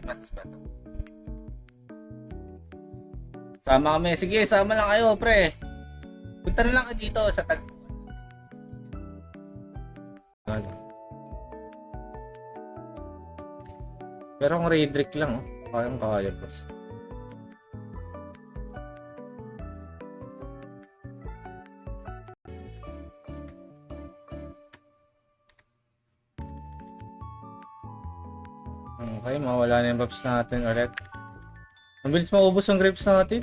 months ba to? Sama kami. Sige, sama lang kayo, pre. Punta na lang kayo dito sa Pero kung Redrick lang, kayang kaya, boss. Okay, mawala na yung buffs natin ulit. Ang bilis maubos ang grapes natin.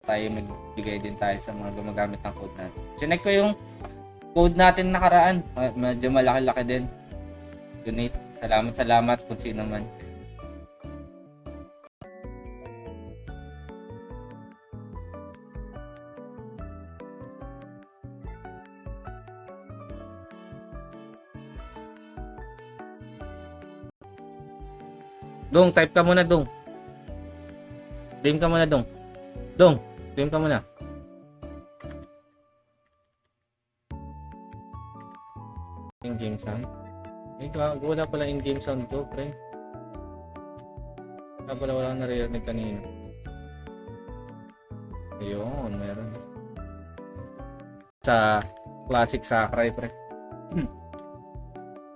Tayo magbigay din tayo sa mga gumagamit ng code natin. Chinek ko yung code natin nakaraan. Medyo malaki-laki din. Donate. Salamat kung sino man. Dong, type ka muna, Dong. Dim ka muna, Dong. Dong, dim ka muna. In-game sound. Wala pala in-game sound to, pre. Wala naririnig kanina. Ayun, meron. Sa classic Sakurai, pre.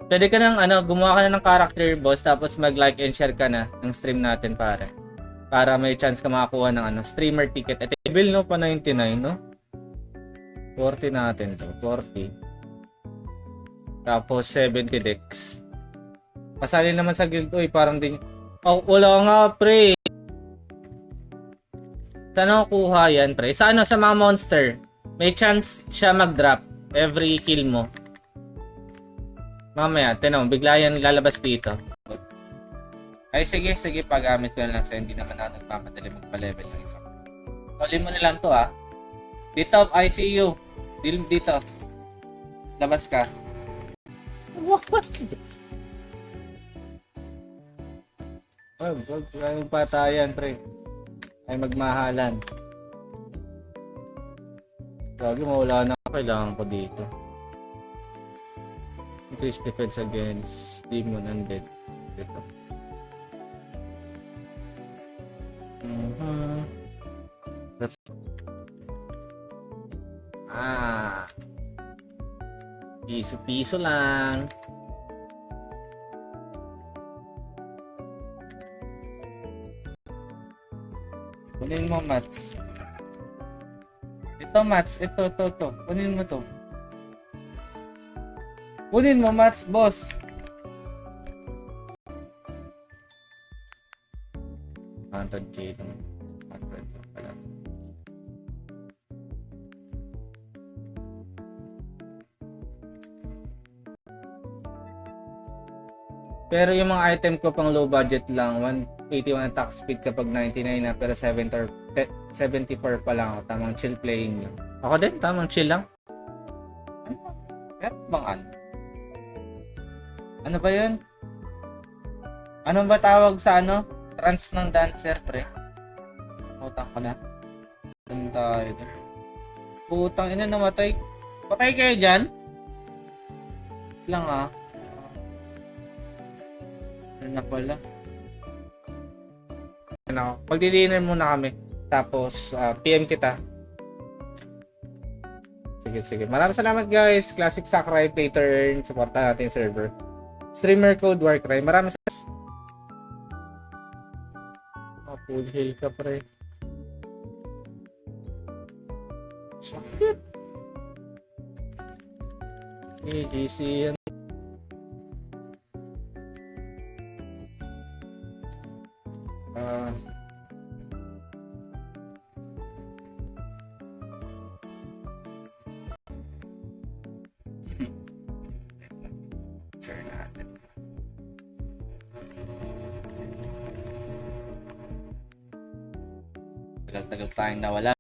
Pwede ka nang gumawa ka na ng character boss tapos mag-like and share ka na ng stream natin pare. Para may chance ka makakuha ng streamer ticket. Ito bill no pa 99 no. 40 natin to, 40. Tapos 70 dex. Pasali naman sa guild parang din. Oh, wala nga pre. Saan kuha yan pre? Sa sa mga monster. May chance siya mag-drop every kill mo. Mamaya, tinawag, bigla yan lalabas dito. Ay, sige, pag-gamit ko na lang sa hindi naman ako nagpapadali magpa-level ng isa. Tuloy mo na lang to, ha. Dito, I see you. Dito. Labas ka. Ay, patayan, pre. Ay, magmahalan. Lagi, mawala na. Kailangan ko dito. Increase defense against demon undead. Dito. Piso-piso lang. Kunin mo, Mats. Ito, Mats. Ito. Kunin mo to. Kunin mo, Mats, boss. 100k lang. 100 pala. Pero yung mga item ko pang low budget lang, 181 attack speed kapag 99 na, pero 74 pa lang ako. Tamang chill playing lang. Ako din, tamang chill lang. Meron bang ano ba yun? Ano ba tawag sa trance ng dancer, pre? Utang ko na. Tanda ito. Putang ina, namatay. Patay kayo dyan? Lang ano na pala? Pagdi-dinner muna kami. Tapos, PM kita. Sige. Maraming salamat guys. Classic Sakurai Play to Earn. Supportan natin yung server. Streamer code Warcry. Maraming salamat. Full heal ka pre. Sakit. EGC yan. Tagal tayong nawala.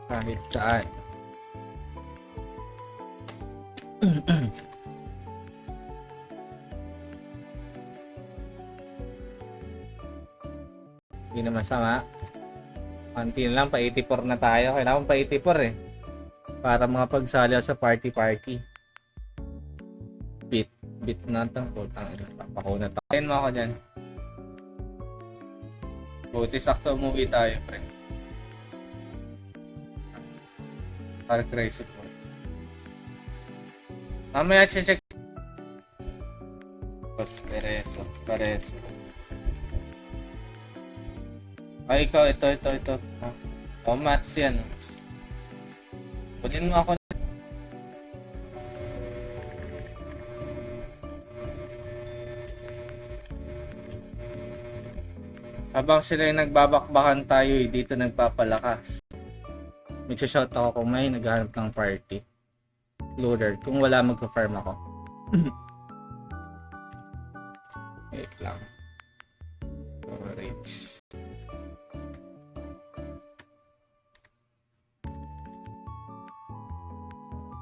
Kahit saan. Hindi na masama. Anti na lang, pa 84 na tayo. Kailangan pa 84 eh. Para mga pagsali sa party. Bit na ito. Putang ina. Papako na tayo. Ayun mo ako dyan. Buti sakto umuwi tayo, pre. Para crazy po. Mamaya check. Pareso. Ay, ikaw, ito. Mats yan. Kunin mo ako. Habang sila yung nagbabakbakan tayo, dito nagpapalakas. Magsha-shout ako kung may naghahanap ng party. Loader, kung wala magpa-farm ako. Wait lang. Storage.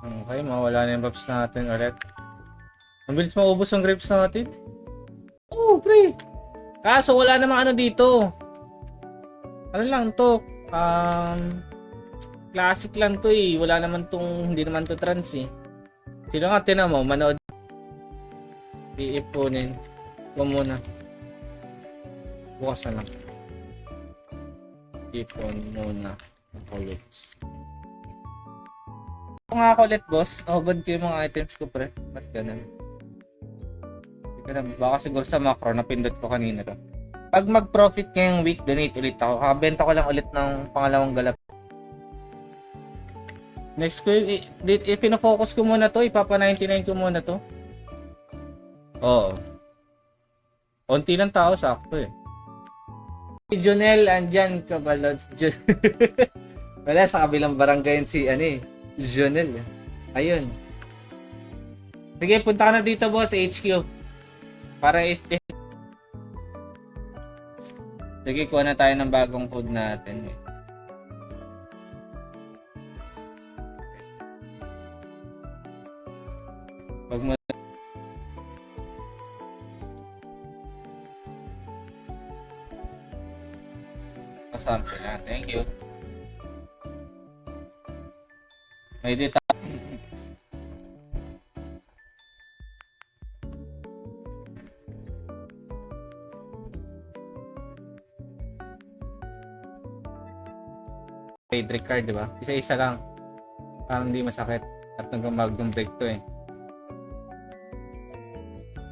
Okay, mawala na yung buffs natin ulit. Ang bilis maubos ang grapes natin. Oh, pre! Kaso wala namang ano dito. Ano lang to? Classic lang to eh. Wala naman tong, hindi naman to trans eh. Sino nga tinan mo, manood. Iipunin. Huwag muna. Bukas na lang. Ipon muna. Ulit. Kung nga ako ulit, boss, nahubad ko yung mga items ko, pre. Ba't ganun? Baka siguro sa macro, napindot ko kanina to. Pag mag-profit ngayong week, donate ulit ako. Kakabenta ko lang ulit ng pangalawang galap. Next ko, ipinafocus ko muna to. Ipapa-99 ko muna to. Oo. Konti lang tao, sakto eh. Jonel, andyan ka ba, Lods? Wala, sa kabilang barangay si, Jonel. Ayun. Sige, punta ka na dito, boss, HQ. Para sige, kuha na tayo ng bagong code natin. Pag mo assumption na. Thank you. May data. Trade card, di ba? Isa-isa lang. Parang hindi masakit. At nag-magnum break to eh.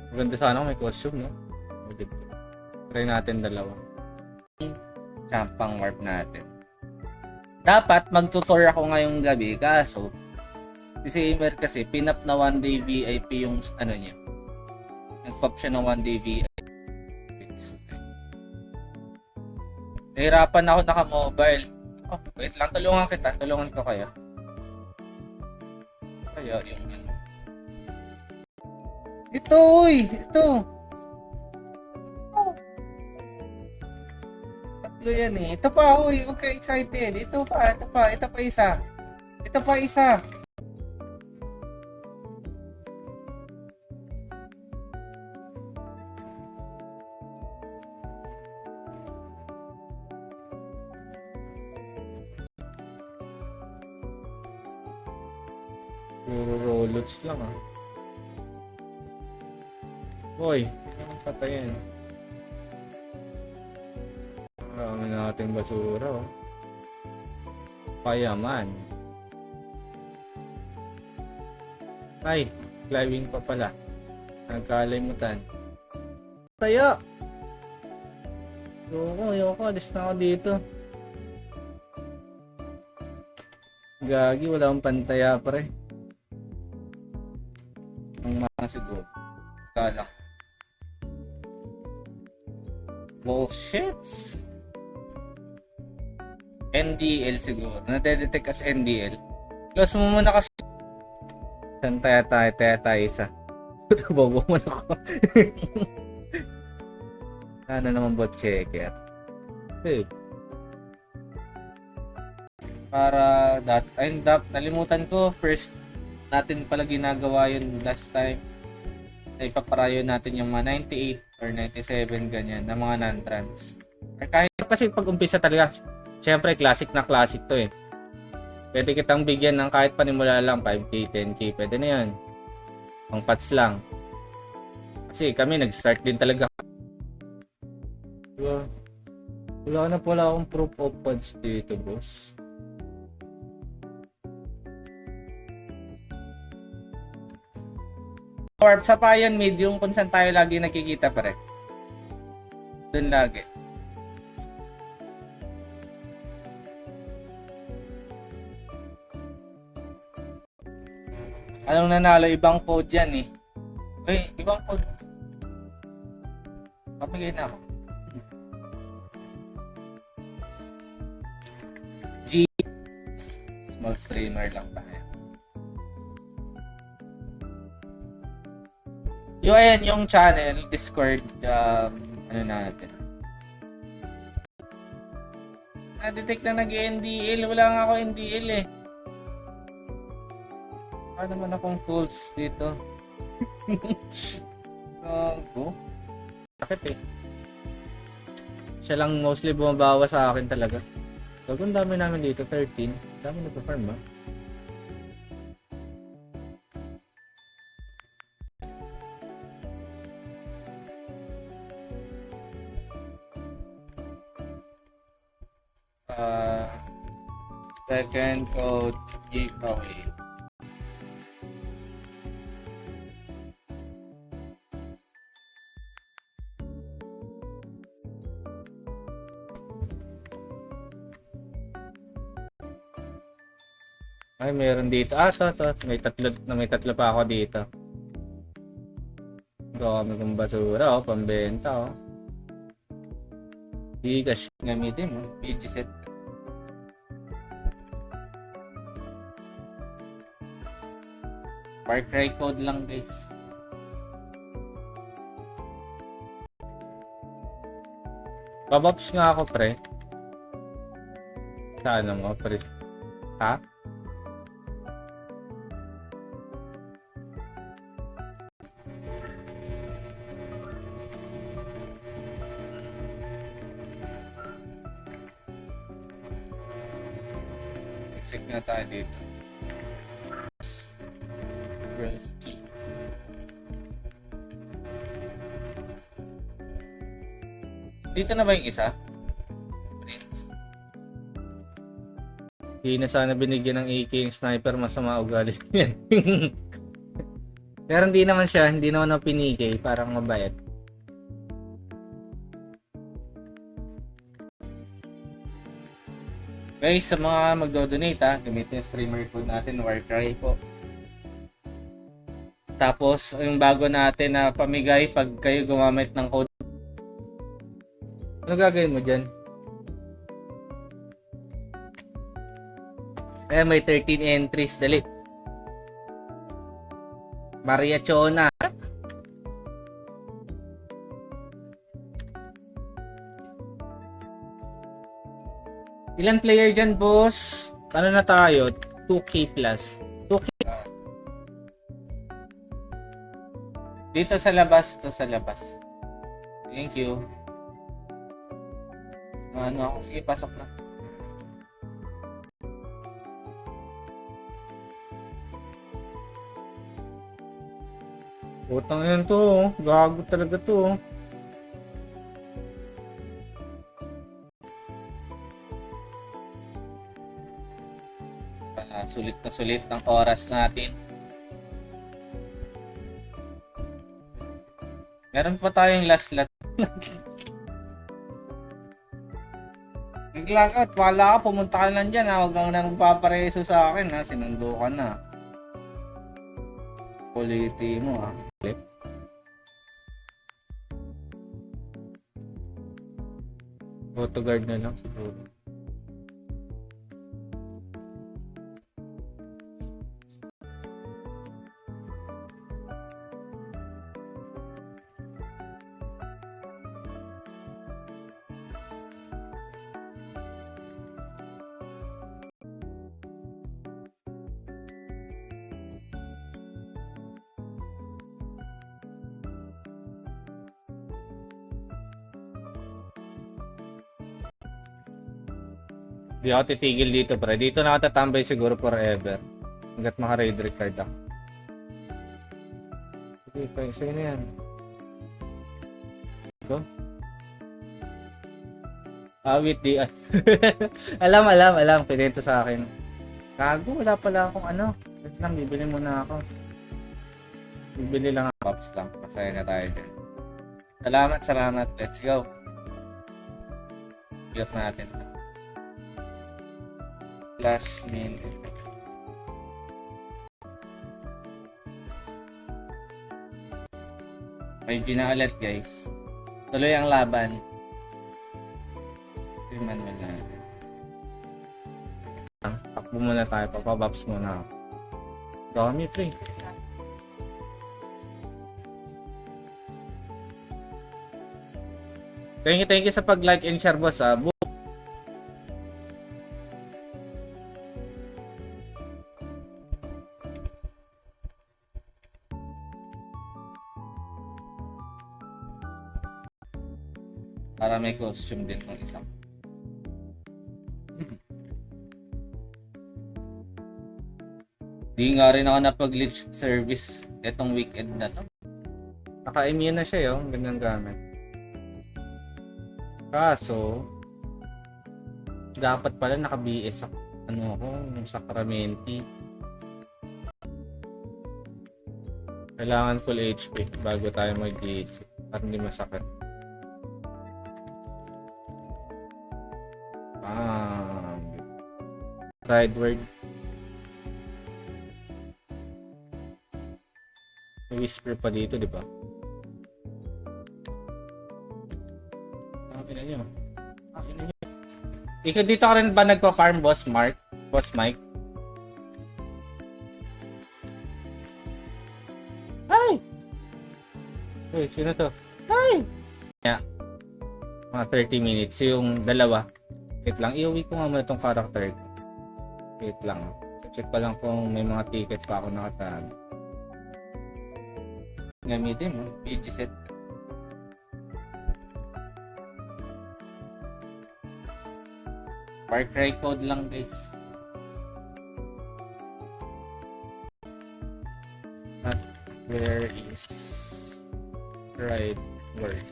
Maganda sana kung may costume, no? Try natin dalawa. Champang warp natin. Dapat magtutor ako ngayong gabi, kaso si Samer kasi pinap na 1 day VIP yung niya. Nag-pop siya ng 1 day VIP. Nahirapan ako naka-mobile. Oh, wait lang, tulungan kita. Tulungan ko kaya. Kaya yung ito, uy! Ito! Tatlo yan eh. Ito pa, uy! Okay, excited. Ito pa isa. Ito pa isa. Rollots lang ah. Hoy, anong patayin? Marami natin basura oh. Payaman. Ay, climbing pa pala. Nagkalimutan. Tayo! Ayoko. Alis na ako dito. Gagi, wala akong pantaya pre. Ang mga siguro. Galak. Bullshits. NDL siguro. Nadedetect as NDL. Close mo muna kasi. Saan tayo isa. Bobo mo na ako. Sana naman bot checker. Hey. Para nalimutan ko. First natin pala ginagawa yun last time. Na ipaparayo natin yung mga 98 or 97 ganyan na mga non-trans. Or kahit kasi pag umpisa talaga Siyempre, classic na classic to eh. Pwede kitang bigyan ng kahit panimula lang, 5K, 10K, pwede na yan. Pang pats lang. Kasi kami, nag-start din talaga. Wala na pala akong proof of funds dito, boss. Or sa Payan Mid, yung kung saan tayo lagi nakikita pare. Doon lagi. Anong nanalo? Ibang code yan eh. Uy, ibang code. Papigay na ako. G. Small streamer lang tayo. Yung ayan, yung channel, Discord, ano natin. Na-detect na nag-NDL. Wala nga ako NDL eh. Ano naman akong tools dito? Go. Bakit eh? Siya lang mostly bumabawa sa akin talaga. So, kung dami namin dito, 13. Dami na pa-farm ba? Second code giveaway. Ay, meron dito. So. May tatlo pa ako dito. Dami kong basura, pambenta, Gcash gamitin mo. PG set. Far Cry code lang, guys. Pabops nga ako, pre. Sa ano mo, pre? Ha? Exit na tayo dito. Brelsky. Dito na ba yung isa? Prince. Hindi na sana binigyan ng AK yung sniper, masama ugali niya. Pero hindi naman siya, hindi naman ang pinigay, parang mabait. Guys, sa mga magdo-donate gamitin yung streamer code natin, Warcry po. Tapos, yung bago natin na pamigay pag kayo gumamit ng code. Ano gagawin mo dyan? May 13 entries, dali. Maria Chona. Ilan player dyan, boss? Ano na tayo? 2K plus. 2K. Dito sa labas. Thank you. Ano ako? Sige, pasok na. Utang yan to. Gago talaga to. Sulit na sulit ang oras natin. Meron pa tayong last lot. Nag-logout. Wala ka. Pumunta ka lang dyan. Huwag kang na magpapareso sa akin. Sinundo ka na. Quality mo. Auto guard na lang siguro. Di ako titigil dito, pre. Dito na ako tatambay siguro forever. Hanggat maka-raid record ako. Sige na yan. Go. Awit di. alam. Pinento sa akin. Gago, wala pala akong ano. Wait lang, bibili muna ako. Bibili lang ako. Pops lang. Masaya na tayo dyan. Salamat. Let's go. Bigat natin. Last minute. May na ulit, guys. Tuloy ang laban. Man na. Takbo muna tayo. Papabox muna ako. Dami, pre. Thank you sa pag-like and share, boss. Para may costume din ng isang. Di nga rin ako napag-glitch service etong weekend na to. Naka-immune na siya yung ganyang gamit. Kaso, dapat pala naka-BS ako. Yung Sacramenti. Kailangan full HP bago tayo mag-glitch para hindi masakit. Ride word. May whisper pa dito, di ba? Ina nyo. Ikaw dito ka rin ba nagpa-farm, Boss Mark? Boss Mike? Hi! Uy, sino to? Hi! Yeah. Mga 30 minutes. Yung dalawa. Wait lang. Iuwi ko nga muna itong character ko. Wait lang. Check pa lang kung may mga ticket pa ako nakatag. Gamitin mo. PG set. Far Cry code lang, guys. Not where is right word.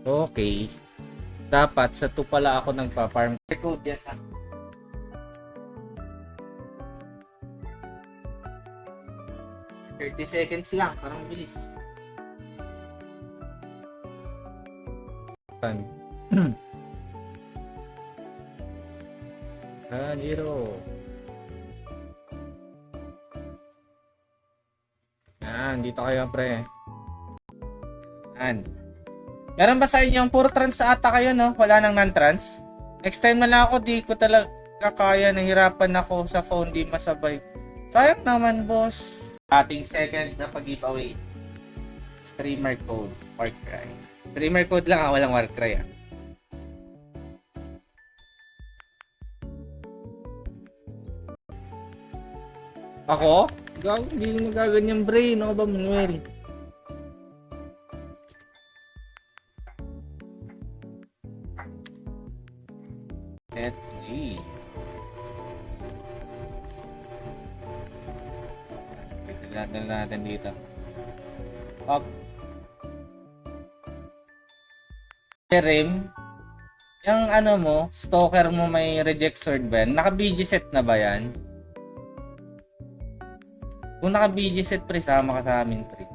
Okay. Dapat sa 2 pala ako nagpa-farm. Code yan ha. $30 lang. Parang bilis. Tan. Zero. Yan. Dito kayo, pre. Yan. Meron ba sa inyo puro trans sa ata kayo, no? Wala nang non-trans? Next time na lang ako, di ko talaga kaya. Nahirapan ako sa phone, di masabay. Sayang naman, boss. Ating second na pag-giveaway. Streamer code, Warcry. Streamer code lang, walang Warcry. Ako? Hindi mo gaganyan, brain. Ano ba, Manuel? SG. Tignan natin dito. Up. Rim. Yung ano mo, stalker mo may reject sword ba yan? Naka-BG set na ba yan? Kung naka-BG set, pre, sama ka sa amin, pre.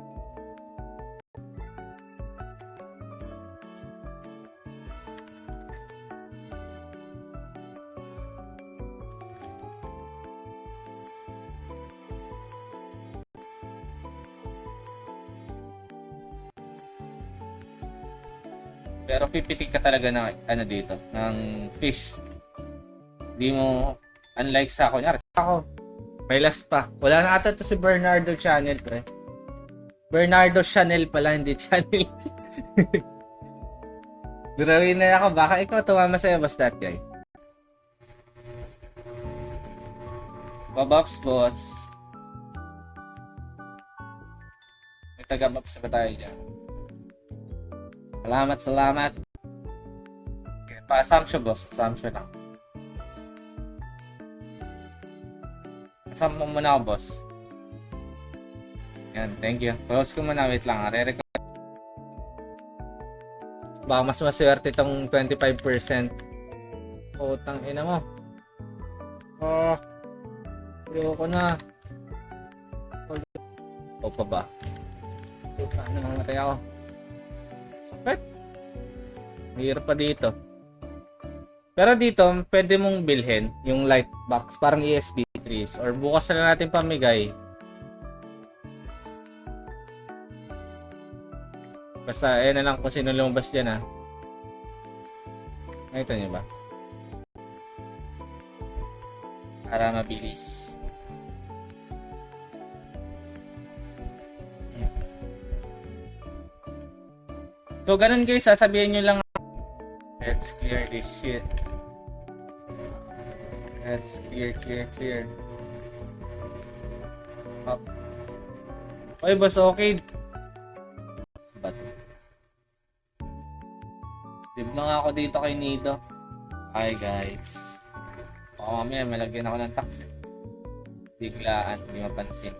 Pero pipitik ka talaga ng ano dito, ng fish. Hindi mo, unlike sa ako, nyari, ako, may last pa. Wala na ata to si Bernardo Channel, pre. Bernardo Chanel pala, hindi channel. Durawin na ako, baka ikaw tumama sa'yo, boss, that guy. Babaps, boss. May taga-baps ba tayo dyan? Salamat. Pa-assumption, boss. Assumption lang. Assumption mo muna ako, boss. Yan, thank you. Close ko muna. Wait lang. Re-record. Baka mas maswerte itong 25%. Utang ina mo. Oh. Ayoko na. O pa ba? Puta, namamatay ako. Sakit. Mahirap pa dito. Pero dito, pwede mong bilhin yung light box, parang ESP3s. Or bukas na lang natin pamigay. Basta, ayan na lang kung sino lumabas dyan, ha. Nakita niyo ba? Para mabilis. So, ganun guys, sasabihin nyo lang, let's clear this shit. Let's clear. Up. Oy, boss, okay. Dib na nga ako dito kay Nido. Hi, guys. O, mamaya, malagyan ako ng tax. Biglaan, hindi mapansin.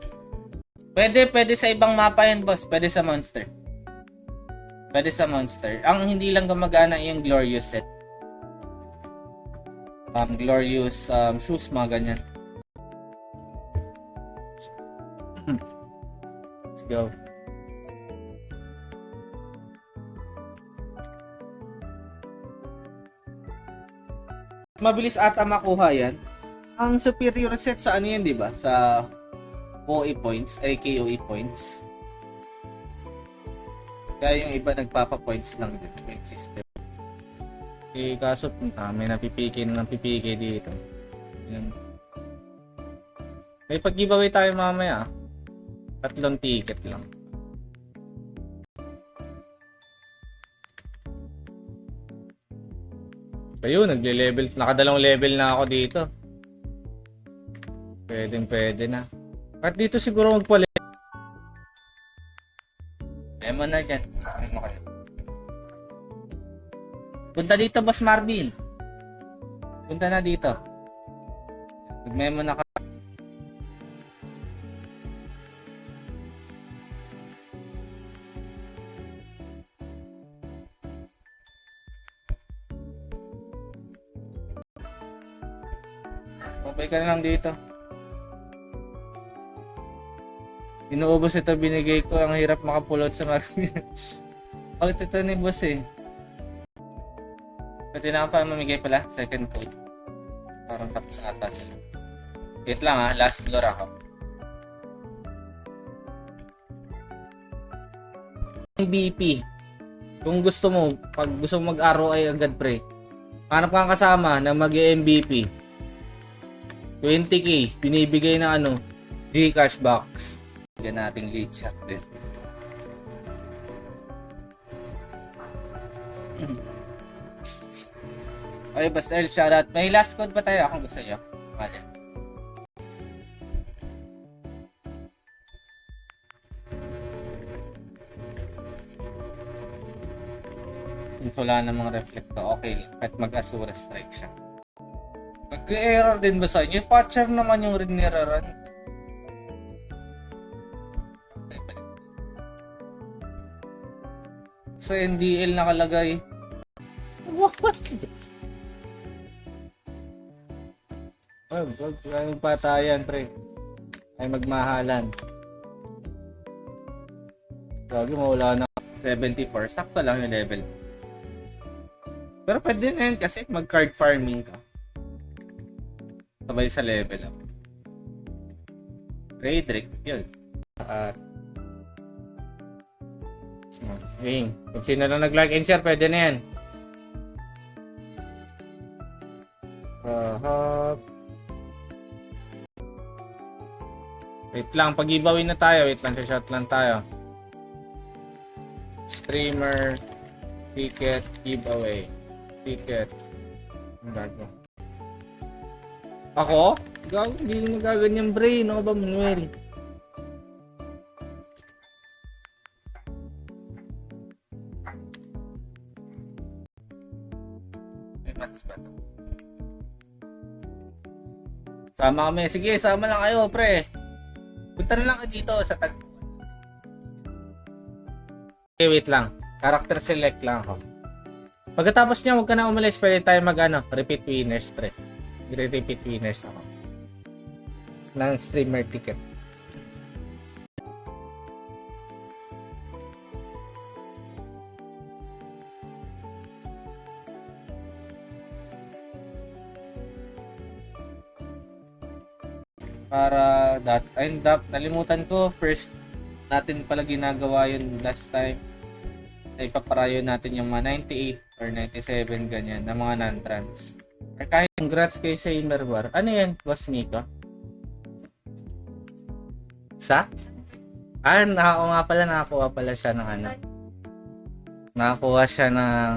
Pwede sa ibang mapa yan, boss. Pwede sa Monster. Ang hindi lang gumagana yung Glorious set. Glorious shoes, mga ganyan. Let's go. Mabilis ata makuha yan. Ang superior set sa ano yan, di ba? Sa OE points, ay KOE points. Kaya yung iba nagpapa-points lang din, point system. Eh, kaso may napipiki dito. Yan. May pag-giveaway tayo mamaya. 3 ticket lang. Ayun, nagle-level. Nakadalawang level na ako dito. Pwede na. At dito siguro magpalit. Lemon na dyan. Punta dito, Boss Marvin. Punta na dito. Mag-memo na ka. Pabay ka na lang dito. Inuubos ito, binigay ko. Ang hirap makapulot sa Marvin. Bakit ito ni boss eh? Pwede na pa mamigay pala. Second code. Parang tapos ata sila. Wait lang ha. Last floor ako. BP. Kung gusto mo, pag gusto mo mag-ROI agad pre, hanap kang kasama na mag-MVP. 20k. Binibigay na ano, Gcash box. Bigyan nating lead shot din. Okay, basta El, shoutout. May last code ba tayo? Akong gusto nyo. Mali. Wala namang reflecto. Okay, kahit mag-Asura strike siya. Nag-error din ba sa inyo? Patcher naman yung riniraran. Sa NDL nakalagay. What? Ay, patayan, pre. Ay, magmahalan. Gagi, mawala na. 74. Sakto lang yung level. Pero pwede na yun kasi mag-card farming ka. Sabay sa level up. Raydrick, yun. Okay. Kung sino lang nag-like and share, pwede na yan. Wait lang, pag-giveaway na tayo. Wait lang, shot lang tayo. Streamer ticket giveaway. Ticket. Ang gago. Ako? Gago, hindi nagaganyan brain. Ano ba, Manuel? months ba to? Sama kami. Sige, sama lang kayo, pre. Punta na lang kayo dito sa tag. Okay, wait lang. Character select lang ako. Pagkatapos niya, huwag ka na umalis. Pwede tayo repeat winners, pre. Repeat winners ako. Ng streamer ticket. Para nalimutan ko, first natin pala ginagawa yun last time. Ay paparayo natin yung mga 98 or 97 ganyan na mga non-trans. Or kahit congrats kay Samerbar. Ano yan, Boss Miko? Sa? Nga pala, nakakuha pala siya ng ano. Nakakuha siya ng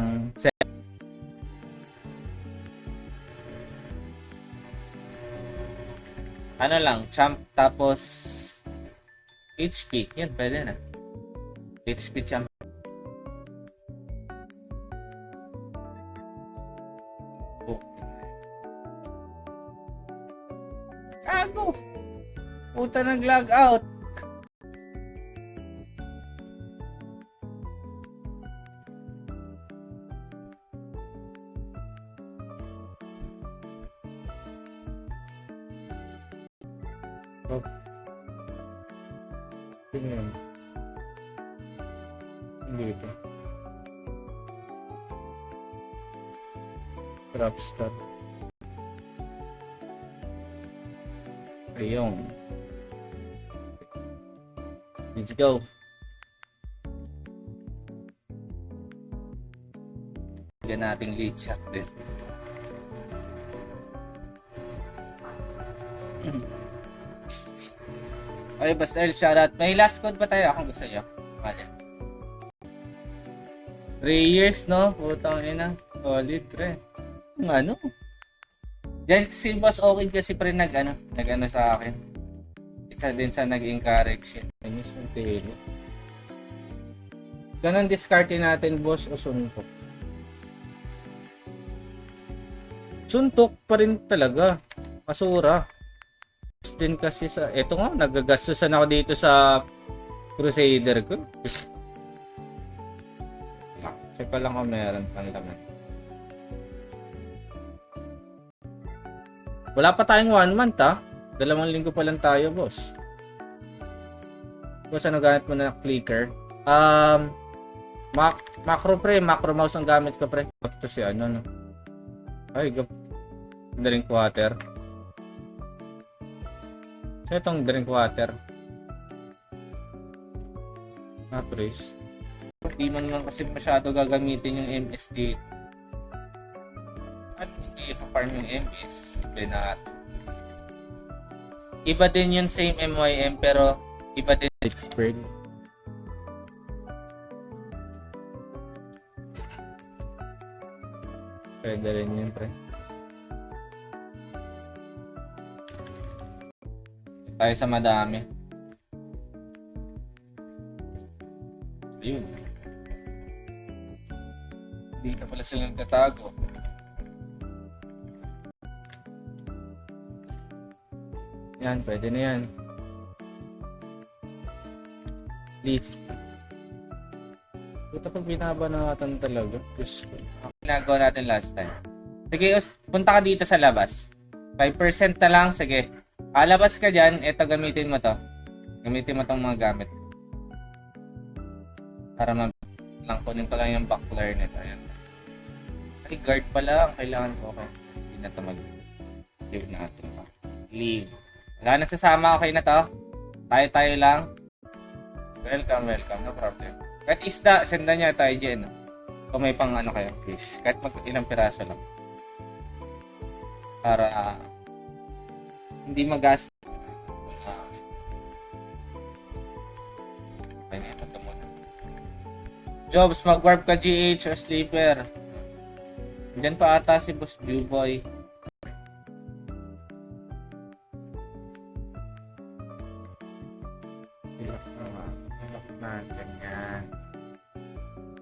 ano lang, champ tapos HP. Yan, pwede na. HP champ. Oh. Kago! Puta, nag-log out. Oh. Tingnan. Hindi ito. Dropstop. Ayun. Let's go. Bigyan nating lead shot din. Okay, basta shoutout. May last code ba tayo? Akong gusto nyo. Mali. 3 years, no? Putang ina. Solid, pre. Ano? Diyan si Boss Okin kasi pre nag-ano sa akin. Isa din sa nag-encourage yun. Ayos yung tilo. Ganun discardin natin, boss, o suntok? Suntok pa rin talaga. Basura. Din kasi sa eto nga nagagastusan ako dito sa Crusader ko. Check ko lang kung meron pang laman. Wala pa tayong 1 month ha. 2 linggo pa lang tayo, boss. Boss, ano gamit mo na clicker? Macro pre, macro mouse ang gamit ko pre. Ito si ano no. Ay, drink water. So, itong drink water. Praise. Hindi man lang kasi masyado gagamitin yung MS dito. At hindi pa-farm yung MS. Iba na. Iba din yung same MYM pero iba din Pittsburgh. Pwede rin yun, pre. Tayo sa madami. Ayun. Hindi ka pala silang tatago. Yan, pwede na yan. Leaf. Ito pag binabanatan talaga. Ginagawa natin last time. Sige, punta ka dito sa labas. 5% na lang, sige. Alabas ka dyan, eto gamitin mo to. Gamitin mo tong mga gamit. Para lang kunin ko lang yung buckler nito. Ayan. Ay, guard pala ang kailangan ko. Okay. Hindi na ito mag-leave natin to. Leave. Wala nang sasama, okay na to? Tayo lang. Welcome. No problem. Kahit isda, senda niya tayo dyan. Kung may pang ano kayo, fish. Kahit ilang piraso lang. Para hindi magastos. Okay na ito muna. Jobs, mag-warp ka GH o sleeper. Diyan pa ata si Boss Duboy. Ilak natin yan.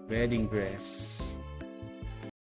Wedding dress.